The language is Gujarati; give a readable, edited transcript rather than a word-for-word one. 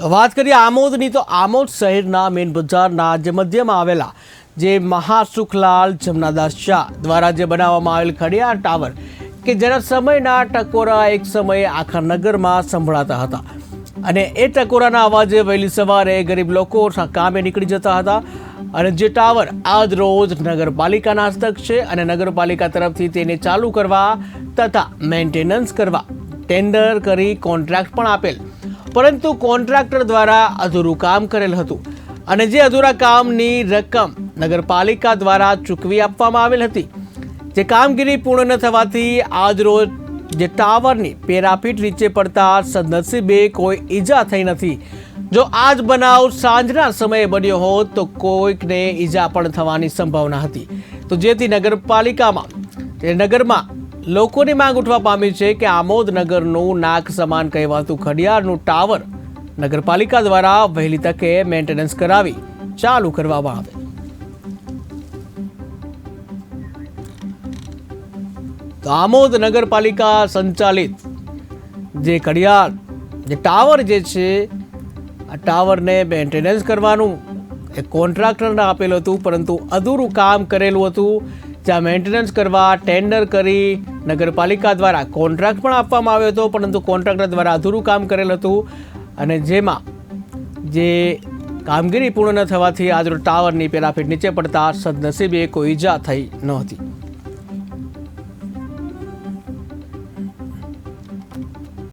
તો વાત કરીએ આમોદની, તો આમોદ શહેરના મેઇન બજારના જે મધ્યમાં આવેલા જે મહાસુખલાલ જમનાદાસ શાહ દ્વારા જે બનાવવામાં આવેલ ખડિયાળ ટાવર કે જેના સમયના ટકોરા એક સમયે આખા નગરમાં સંભળાતા હતા અને એ ટકોરાના અવાજે વહેલી સવારે ગરીબ લોકો કામે નીકળી જતા હતા. અને જે ટાવર આજ રોજ નગરપાલિકાના હસ્તક છે અને નગરપાલિકા તરફથી તેને ચાલુ કરવા તથા મેન્ટેનન્સ કરવા ટેન્ડર કરી કોન્ટ્રાક્ટ પણ આપેલ, પરંતુ કોન્ટ્રાક્ટર દ્વારા અધૂરું કામ કરેલ હતું અને જે અધૂરા કામની રકમ નગરપાલિકા દ્વારા ચૂકવી આપવામાં આવેલ હતી. જે કામગીરી પૂર્ણ ન થવાથી આજરોજ જે ટાવરની પેરાપીટ નીચે પડતા સદનસીબે કોઈ ઈજા થઈ નથી. જો આજ બનાવ સાંજના સમયે બન્યો હોત તો કોઈકને ઈજા પણ થવાની સંભાવના હતી. તો જેથી નગરમાં લોકોની માંગ ઉઠવા પામી છે કે આમોદ નગરનું નાક સમાન કહેવાતું ખડિયાળનું ટાવર નગરપાલિકા દ્વારા વહેલી તકે મેન્ટેનન્સ કરાવી ચાલુ કરવામાં આવે. તો આમોદ નગરપાલિકા સંચાલિત જે ખડિયાળ જે ટાવર જે છે, આ ટાવરને મેન્ટેનન્સ કરવાનું એ કોન્ટ્રાક્ટરને આપેલું હતું, પરંતુ અધૂરું કામ કરેલું હતું. જ્યાં મેન્ટેનન્સ કરવા ટેન્ડર કરી નગરપાલિકા દ્વારા કોન્ટ્રાક્ટ પણ આપવામાં આવ્યો હતો, પરંતુ કોન્ટ્રાક્ટર દ્વારા અધૂરું કામ કરેલ હતું અને જેમાં જે કામગીરી પૂર્ણ ન થવાથી આજરોજ ટાવરની પેરાફીટ નીચે પડતા સદનસીબે કોઈ ઈજા થઈ નહોતી.